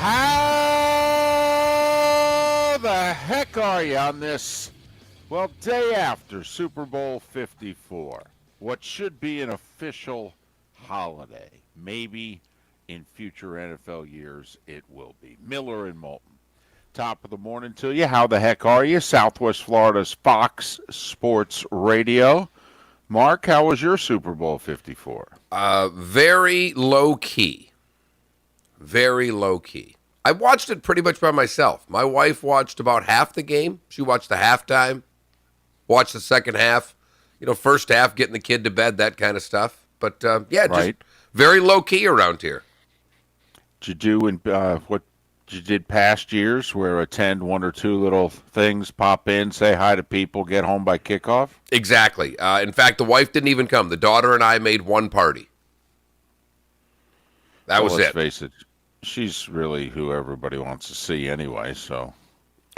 How the heck are you on this, day after Super Bowl 54? What should be an official holiday. Maybe in future NFL years it will be. Miller and Moulton. Top of the morning to you. How the heck are you? Southwest Florida's Fox Sports Radio. Mark, how was your Super Bowl 54? Very low key. Very low key. I watched it pretty much by myself. My wife watched about half the game. She watched the halftime, watched the second half, first half, getting the kid to bed, that kind of stuff. But, just very low key around here. Did you do what you did past years where attend one or two little things, pop in, say hi to people, get home by kickoff? Exactly. In fact, the wife didn't even come. The daughter and I made one party. That was let's it. Face it. She's really who everybody wants to see anyway, so.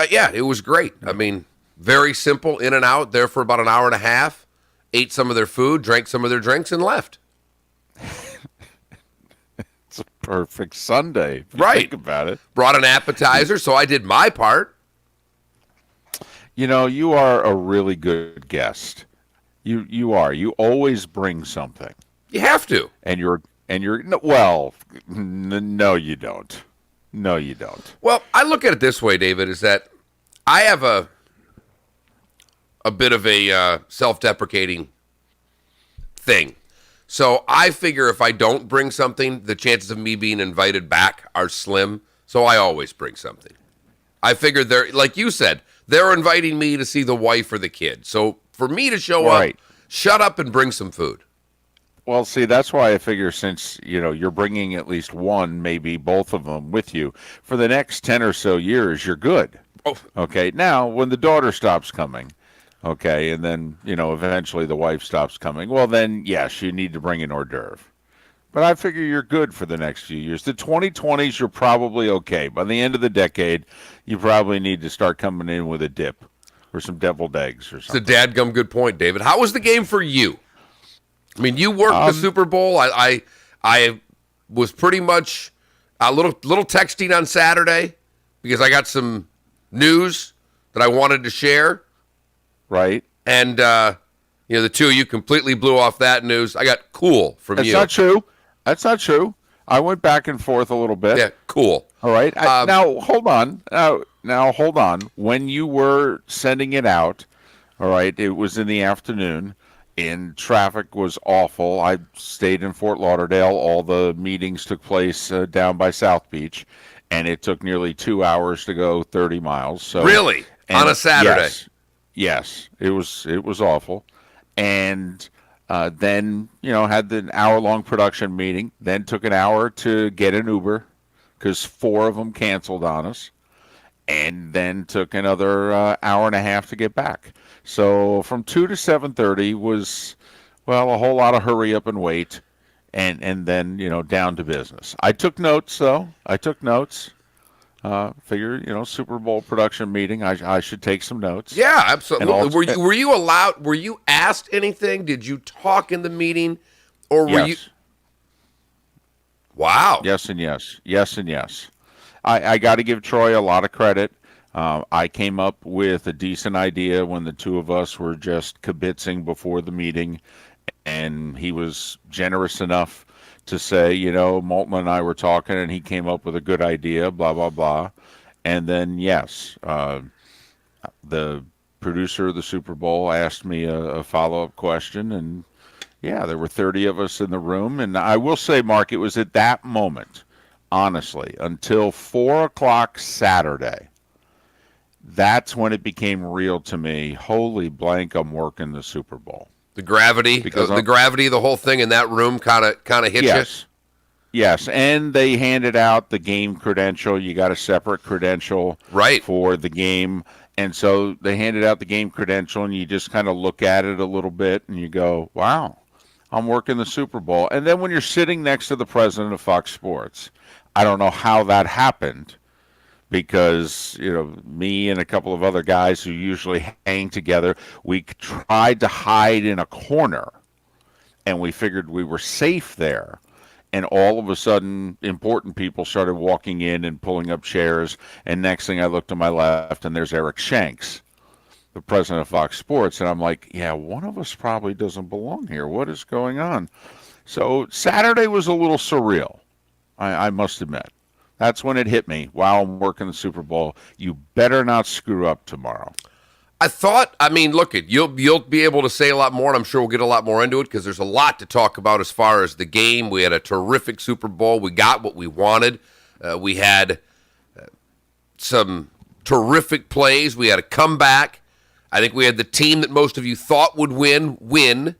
Yeah, it was great. I mean, very simple, in and out, there for about an hour and a half, ate some of their food, drank some of their drinks, and left. It's a perfect Sunday, if you think about it. Brought an appetizer, so I did my part. You are a really good guest. You are. You always bring something. You have to. And you're no, you don't. No, you don't. Well, I look at it this way, David, is that I have a bit of a self-deprecating thing. So I figure if I don't bring something, the chances of me being invited back are slim. So I always bring something. I figure they're, like you said, they're inviting me to see the wife or the kid. So for me to show up, shut up and bring some food. Well, see, that's why I figure since, you're bringing at least one, maybe both of them with you, for the next 10 or so years, you're good. Oh. Okay, now, when the daughter stops coming, okay, and then, eventually the wife stops coming, well, then, yes, you need to bring an hors d'oeuvre. But I figure you're good for the next few years. The 2020s, you're probably okay. By the end of the decade, you probably need to start coming in with a dip or some deviled eggs or something. It's a dadgum good point, David. How was the game for you? I mean, you worked the Super Bowl. I was pretty much a little texting on Saturday because I got some news that I wanted to share. Right. And, the two of you completely blew off that news. I got cool from you. That's not true. I went back and forth a little bit. Yeah, cool. All right. Now, hold on. Now, hold on. When you were sending it out, all right, it was in the afternoon. And traffic was awful. I stayed in Fort Lauderdale. All the meetings took place down by South Beach, and it took nearly 2 hours to go 30 miles. So really? On a Saturday? Yes. It was awful. And then, had the hour-long production meeting, then took an hour to get an Uber because 4 of them canceled on us, and then took another hour and a half to get back. So from 2 to 7:30 was, a whole lot of hurry up and wait, and then, down to business. I took notes, though. Figure, Super Bowl production meeting, I should take some notes. Yeah, absolutely. Were you asked anything? Did you talk in the meeting? Or were you? Wow. Yes and yes. Yes and yes. I got to give Troy a lot of credit. I came up with a decent idea when the two of us were just kibitzing before the meeting, and he was generous enough to say, Moulton and I were talking, and he came up with a good idea, blah, blah, blah. And then, yes, the producer of the Super Bowl asked me a follow-up question, and, yeah, there were 30 of us in the room. And I will say, Mark, it was at that moment, honestly, until 4 o'clock Saturday, that's when it became real to me. Holy blank, I'm working the Super Bowl. The gravity, of the whole thing in that room kind of hit you? Yes, and they handed out the game credential. You got a separate credential for the game. And so they handed out the game credential, and you just kind of look at it a little bit, and you go, wow, I'm working the Super Bowl. And then when you're sitting next to the president of Fox Sports, I don't know how that happened, because, me and a couple of other guys who usually hang together, we tried to hide in a corner, and we figured we were safe there. and all of a sudden, important people started walking in and pulling up chairs. And next thing I look to my left, and there's Eric Shanks, the president of Fox Sports. And I'm like, yeah, one of us probably doesn't belong here. What is going on? So Saturday was a little surreal, I must admit. That's when it hit me while I'm working the Super Bowl. You better not screw up tomorrow. You'll be able to say a lot more, and I'm sure we'll get a lot more into it because there's a lot to talk about as far as the game. We had a terrific Super Bowl. We got what we wanted. We had some terrific plays. We had a comeback. I think we had the team that most of you thought would win.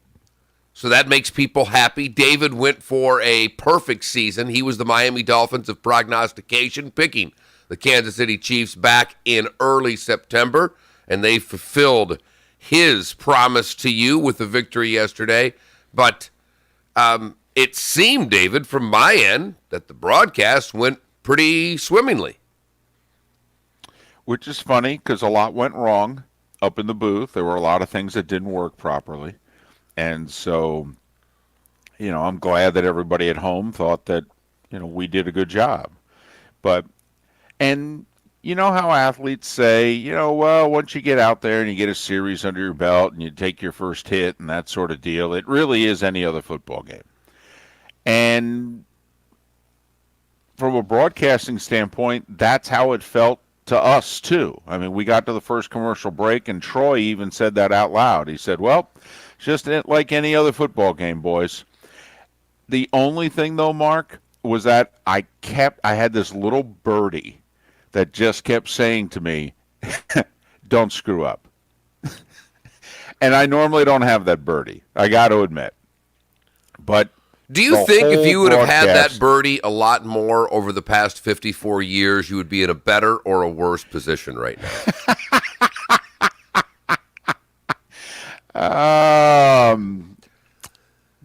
So that makes people happy. David went for a perfect season. He was the Miami Dolphins of prognostication, picking the Kansas City Chiefs back in early September. And they fulfilled his promise to you with the victory yesterday. But it seemed, David, from my end, that the broadcast went pretty swimmingly. Which is funny because a lot went wrong up in the booth. There were a lot of things that didn't work properly. And so, I'm glad that everybody at home thought that, we did a good job. And you know how athletes say, well, once you get out there and you get a series under your belt and you take your first hit and that sort of deal, it really is any other football game. And from a broadcasting standpoint, that's how it felt to us, too. I mean, we got to the first commercial break, and Troy even said that out loud. He said, well, it's just like any other football game, boys. The only thing, though, Mark, was that I had this little birdie that just kept saying to me, don't screw up. And I normally don't have that birdie, I got to admit. But do you think if you would have had that birdie a lot more over the past 54 years, you would be in a better or a worse position right now?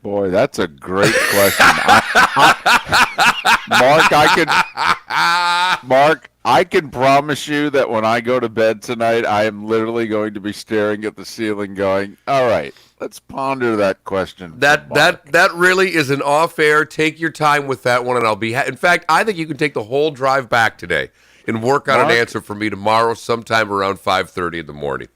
Boy, that's a great question. Mark, I can promise you that when I go to bed tonight, I am literally going to be staring at the ceiling going, all right, let's ponder that question. That really is an off-air. Take your time with that one, and I'll be in fact, I think you can take the whole drive back today and work on an answer for me tomorrow sometime around 5:30 in the morning.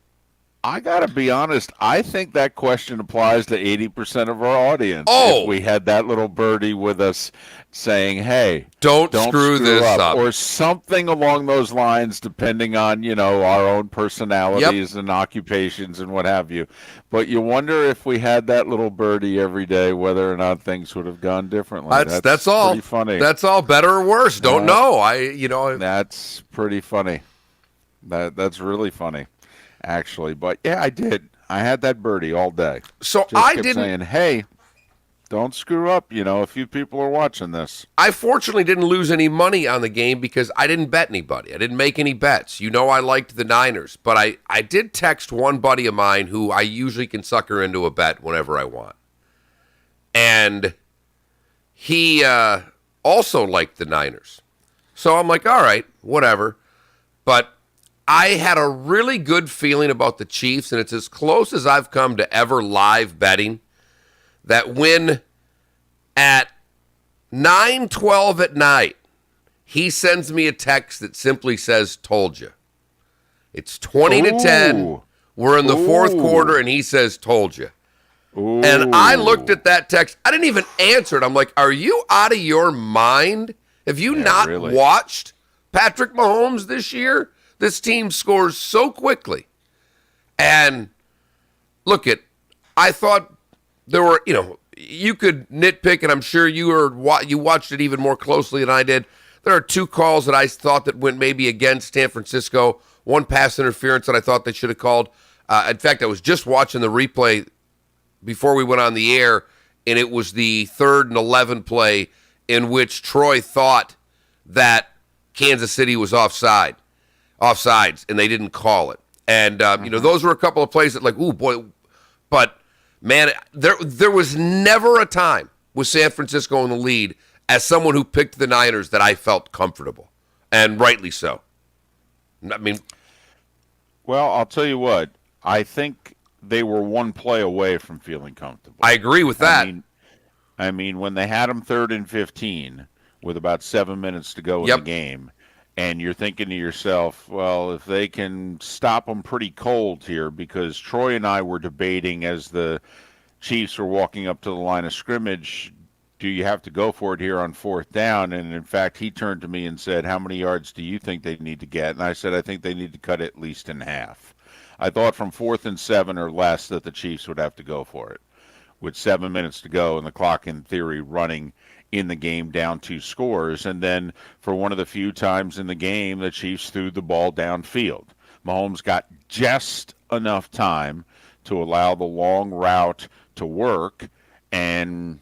I got to be honest, I think that question applies to 80% of our audience. Oh. If we had that little birdie with us saying, hey, don't screw this up. Or something along those lines, depending on, our own personalities and occupations and what have you. But you wonder if we had that little birdie every day, whether or not things would have gone differently. That's all. Pretty funny. That's all, better or worse. Don't know. That's pretty funny. That's really funny. Actually, but yeah, I did. I had that birdie all day. So just I kept didn't saying, "Hey, don't screw up." A few people are watching this. I fortunately didn't lose any money on the game because I didn't bet anybody. I didn't make any bets. I liked the Niners, but I did text one buddy of mine who I usually can sucker into a bet whenever I want, and he also liked the Niners. So I'm like, all right, whatever, but I had a really good feeling about the Chiefs, and it's as close as I've come to ever live betting, that when at 9:12 at night, he sends me a text that simply says, told you. It's 20-10. We're in the fourth quarter, and he says, told you. Ooh. And I looked at that text. I didn't even answer it. I'm like, are you out of your mind? Have you not really watched Patrick Mahomes this year? This team scores so quickly. And I thought there were, you could nitpick, and I'm sure you watched it even more closely than I did. There are two calls that I thought that went maybe against San Francisco. One pass interference that I thought they should have called. In fact, I was just watching the replay before we went on the air, and it was the 3rd and 11 play in which Troy thought that Kansas City was offsides, and they didn't call it. And, those were a couple of plays that ooh, boy. But, man, there was never a time with San Francisco in the lead as someone who picked the Niners that I felt comfortable, and rightly so. I mean, well, I'll tell you what. I think they were one play away from feeling comfortable. I agree with that. I mean, when they had them 3rd and 15 with about 7 minutes to go in the Yep. game, and you're thinking to yourself, well, if they can stop them pretty cold here, because Troy and I were debating as the Chiefs were walking up to the line of scrimmage, do you have to go for it here on 4th down? And in fact, he turned to me and said, how many yards do you think they need to get? And I said, I think they need to cut it at least in half. I thought from 4th and 7 or less that the Chiefs would have to go for it, with 7 minutes to go and the clock in theory running in the game down 2 scores. And then for one of the few times in the game, the Chiefs threw the ball downfield. Mahomes got just enough time to allow the long route to work, and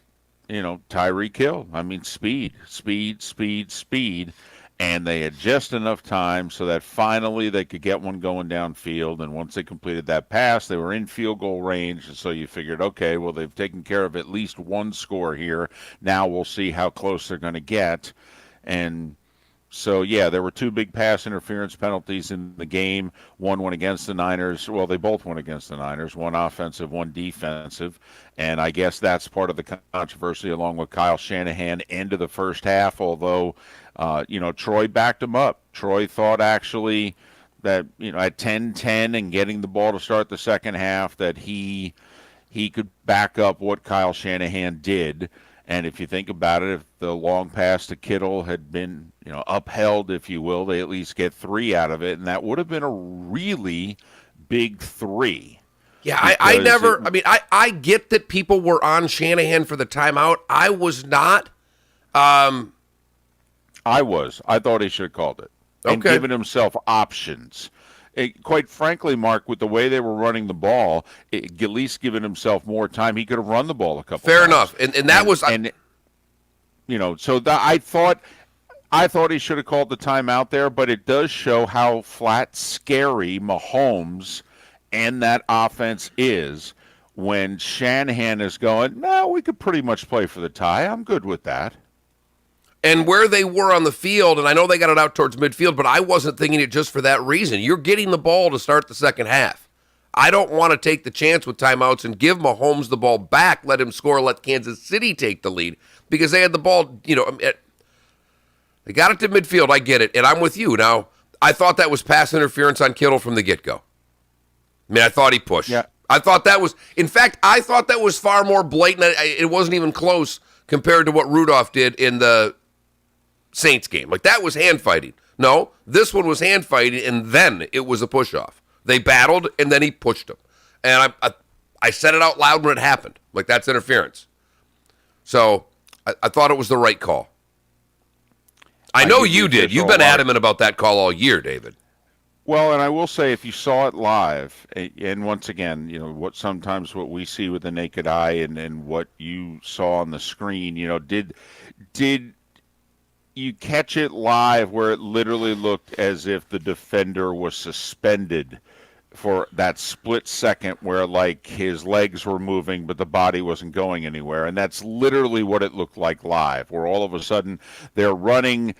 Tyreek Hill. I mean, speed, speed, speed, speed. And they had just enough time so that finally they could get one going downfield. And once they completed that pass, they were in field goal range. And so you figured, okay, well, they've taken care of at least one score here. Now we'll see how close they're going to get. And so, yeah, there were 2 big pass interference penalties in the game. One went against the Niners. Well, they both went against the Niners, one offensive, one defensive. And I guess that's part of the controversy, along with Kyle Shanahan, end of the first half, although Troy backed him up. Troy thought actually that, at 10-10 and getting the ball to start the second half, that he could back up what Kyle Shanahan did. And if you think about it, if the long pass to Kittle had been, upheld, if you will, they at least get 3 out of it. And that would have been a really big 3. Yeah, I get that people were on Shanahan for the timeout. I was not. I was. I thought he should have called it and given himself options. Quite frankly, Mark, with the way they were running the ball, at least given himself more time, he could have run the ball a couple Fair times. enough. And that was... I thought he should have called the timeout there, but it does show how flat scary Mahomes and that offense is when Shanahan is going, no, we could pretty much play for the tie. I'm good with that. And where they were on the field, and I know they got it out towards midfield, but I wasn't thinking it just for that reason. You're getting the ball to start the second half. I don't want to take the chance with timeouts and give Mahomes the ball back, let him score, let Kansas City take the lead, because they had the ball, they got it to midfield. I get it, and I'm with you. Now, I thought that was pass interference on Kittle from the get-go. I mean, I thought he pushed. Yeah. I thought that was, in fact, I thought that was far more blatant. It wasn't even close compared to what Rudolph did in the Saints game. Like, that was hand fighting. No, this one was hand fighting, and then it was a push-off. They battled, and then he pushed him. And I said it out loud when it happened. Like, that's interference. So I thought it was the right call. I know you did. You've been adamant about that call all year, David. Well, and I will say, if you saw it live, and once again, what we see with the naked eye and what you saw on the screen, did you catch it live where it literally looked as if the defender was suspended for that split second where, like, his legs were moving but the body wasn't going anywhere? And that's literally what it looked like live, where all of a sudden they're running.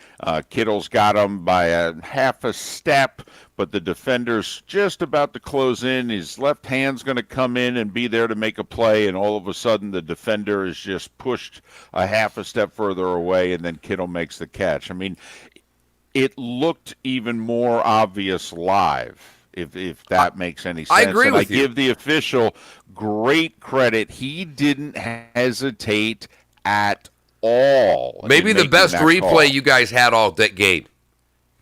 Kittle's got him by a half a step, but the defender's just about to close in. His left hand's going to come in and be there to make a play, and all of a sudden the defender is just pushed a half a step further away, and then Kittle makes the catch. I mean, it looked even more obvious live, if that makes any sense. I agree with you. I give the official great credit. He didn't hesitate at all. Maybe the best replay you guys had all that game.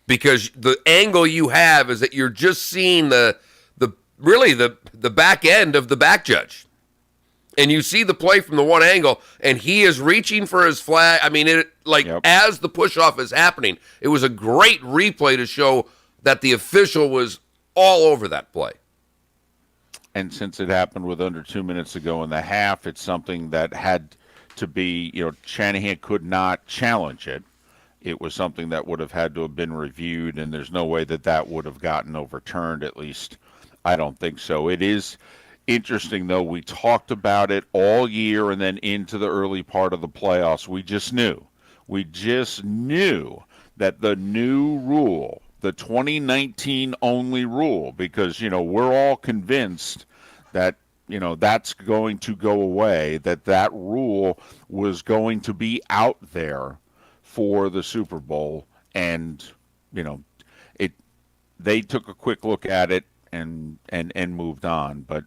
Because the angle you have is that you're just seeing the back end of the back judge. And you see the play from the one angle, and he is reaching for his flag. I mean, as the push-off is happening, it was a great replay to show that the official was all over that play. And since it happened with under 2 minutes to go in the half, it's something that had to be, Shanahan could not challenge it. It was something that would have had to have been reviewed, and there's no way that would have gotten overturned, at least I don't think so. It is interesting, though. We talked about it all year and then into the early part of the playoffs. We just knew that the new rule, the 2019 only rule, because, we're all convinced that, that's going to go away, that rule was going to be out there for the Super Bowl. And, it they took a quick look at it and moved on. But,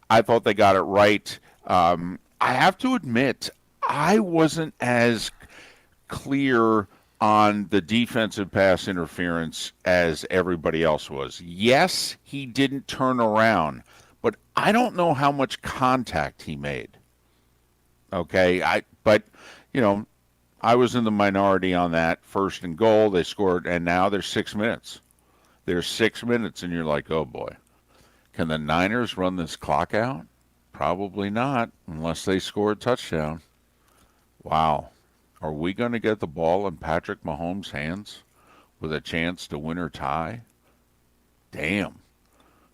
I thought they got it right. I have to admit, I wasn't as clear on the defensive pass interference as everybody else was. Yes, he didn't turn around, but I don't know how much contact he made. Okay, but I was in the minority on that. First and goal, they scored, and now there's 6 minutes. There's 6 minutes, and you're like, oh boy, can the Niners run this clock out? Probably not, unless they score a touchdown. Wow. Are we going to get the ball in Patrick Mahomes' hands with a chance to win or tie? Damn.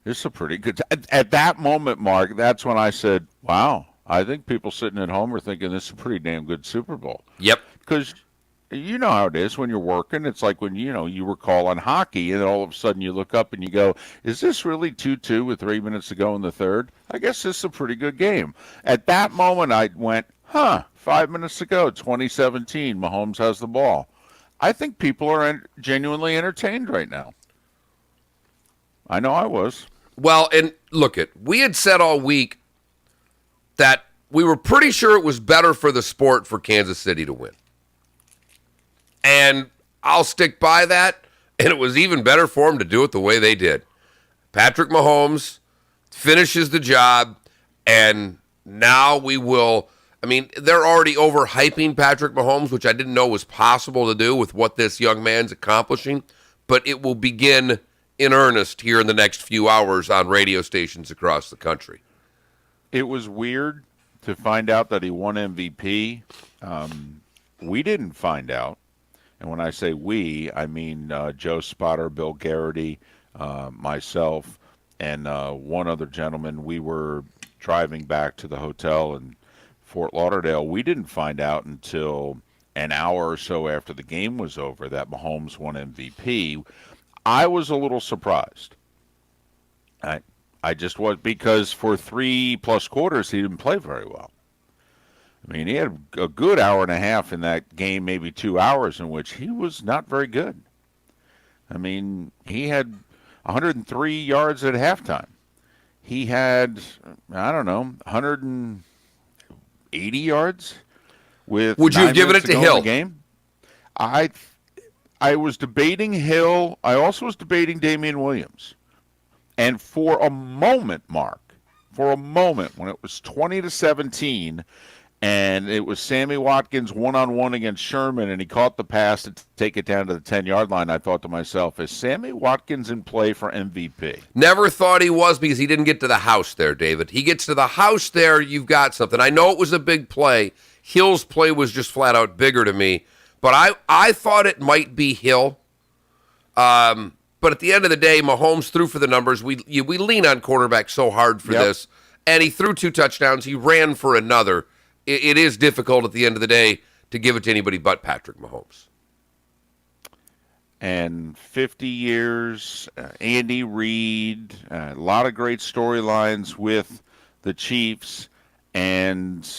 This is a pretty good... At that moment, Mark, that's when I said, wow, I think people sitting at home are thinking this is a pretty damn good Super Bowl. Yep. Because you know how it is when you're working. It's like when, you were calling hockey, and then all of a sudden you look up and you go, is this really 2-2 with 3 minutes to go in the third? I guess this is a pretty good game. At that moment, I went, 5 minutes to go, 2017, Mahomes has the ball. I think people are genuinely entertained right now. I know I was. Well, and look, we had said all week that we were pretty sure it was better for the sport for Kansas City to win. And I'll stick by that, and it was even better for them to do it the way they did. Patrick Mahomes finishes the job, and now we will... they're already overhyping Patrick Mahomes, which I didn't know was possible to do with what this young man's accomplishing, but it will begin in earnest here in the next few hours on radio stations across the country. It was weird to find out that he won MVP. We didn't find out. And when I say we, I mean Joe Spotter, Bill Garrity, myself, and one other gentleman. We were driving back to the hotel in Fort Lauderdale. We didn't find out until an hour or so after the game was over that Mahomes won MVP. I was a little surprised. I just was, because for 3+ quarters he didn't play very well. He had a good hour and a half in that game, maybe 2 hours, in which he was not very good. He had 103 yards at halftime. He had, 180 yards with. Would you have given it to Hill? Game. I was debating Hill. I also was debating Damian Williams. And for a moment, Mark, when it was 20-17, and it was Sammy Watkins one-on-one against Sherman, and he caught the pass to take it down to the 10-yard line, I thought to myself, is Sammy Watkins in play for MVP? Never thought he was, because he didn't get to the house there, David. He gets to the house there, you've got something. I know it was a big play. Hill's play was just flat out bigger to me, but I thought it might be Hill. But at the end of the day, Mahomes threw for the numbers. We lean on quarterback so hard for this, and he threw 2 touchdowns. He ran for another. It is difficult at the end of the day to give it to anybody but Patrick Mahomes. And 50 years, Andy Reid, a lot of great storylines with the Chiefs, and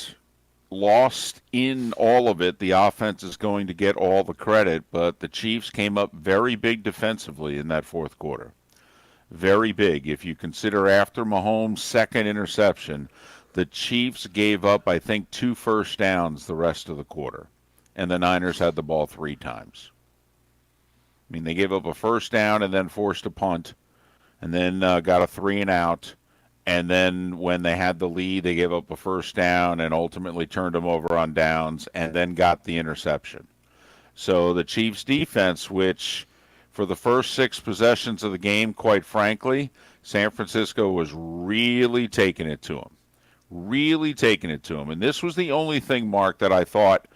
lost in all of it. The offense is going to get all the credit, but the Chiefs came up very big defensively in that fourth quarter. Very big. If you consider after Mahomes' second interception, the Chiefs gave up, I think, 2 first downs the rest of the quarter, and the Niners had the ball 3 times. They gave up a first down and then forced a punt, and then got a 3 and out. And then when they had the lead, they gave up a first down and ultimately turned them over on downs and then got the interception. So the Chiefs' defense, which for the first 6 possessions of the game, quite frankly, San Francisco was really taking it to them. Really taking it to them. And this was the only thing, Mark, that I thought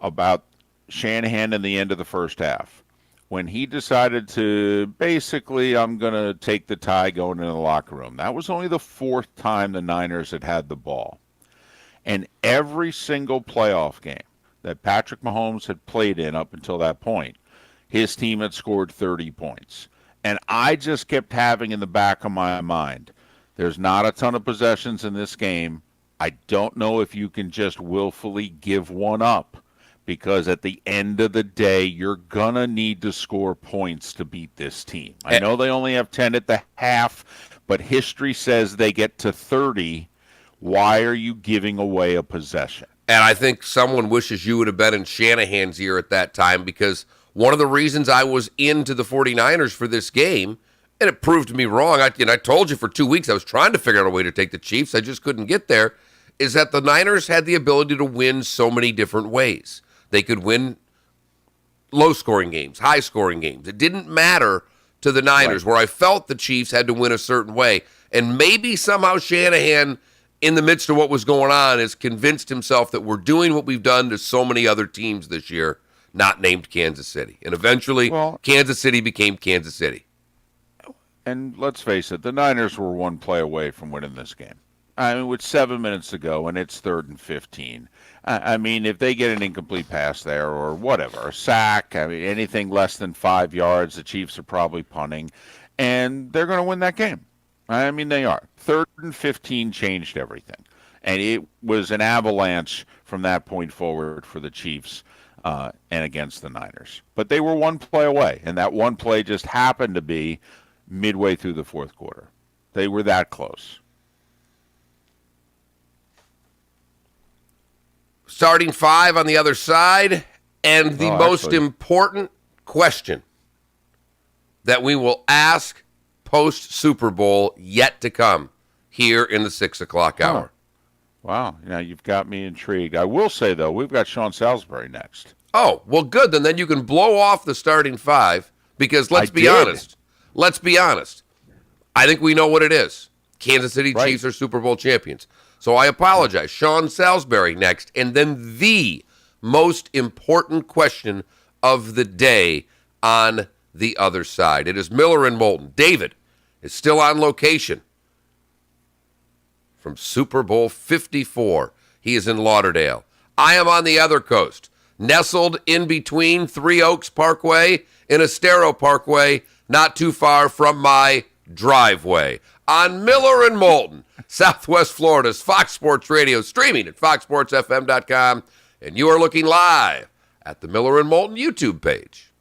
about Shanahan in the end of the first half. When he decided to, basically, I'm going to take the tie going into the locker room. That was only the 4th time the Niners had the ball. And every single playoff game that Patrick Mahomes had played in up until that point, his team had scored 30 points. And I just kept having in the back of my mind, There's not a ton of possessions in this game. I don't know if you can just willfully give one up, because at the end of the day, you're going to need to score points to beat this team. I know they only have 10 at the half, but history says they get to 30. Why are you giving away a possession? And I think someone wishes you would have been in Shanahan's ear at that time, because one of the reasons I was into the 49ers for this game, and it proved me wrong, I told you for 2 weeks I was trying to figure out a way to take the Chiefs, I just couldn't get there, is that the Niners had the ability to win so many different ways. They could win low-scoring games, high-scoring games. It didn't matter to the Niners, where I felt the Chiefs had to win a certain way. And maybe somehow Shanahan, in the midst of what was going on, has convinced himself that we're doing what we've done to so many other teams this year, not named Kansas City. And eventually, Kansas City became Kansas City. And let's face it, the Niners were one play away from winning this game. I mean, with 7 minutes to go, and it's 3rd and 15. I mean, if they get an incomplete pass there or whatever, a sack, I mean, anything less than 5 yards, the Chiefs are probably punting, and they're going to win that game. I mean, they are. 3rd and 15 changed everything. And it was an avalanche from that point forward for the Chiefs and against the Niners. But they were one play away, and that one play just happened to be midway through the fourth quarter. They were that close. Starting five on the other side, and the most important question that we will ask post-Super Bowl yet to come here in the 6 o'clock hour. Wow. Now you've got me intrigued. I will say, though, we've got Sean Salisbury next. Oh, well, good. Then you can blow off the starting five, because let's be honest. Let's be honest. I think we know what it is. Kansas City Chiefs are Super Bowl champions. So I apologize. Sean Salisbury next. And then the most important question of the day on the other side. It is Miller and Moulton. David is still on location from Super Bowl 54. He is in Lauderdale. I am on the other coast, nestled in between Three Oaks Parkway and Estero Parkway, not too far from my driveway. On Miller and Moulton, Southwest Florida's Fox Sports Radio, streaming at foxsportsfm.com, and you are looking live at the Miller and Moulton YouTube page.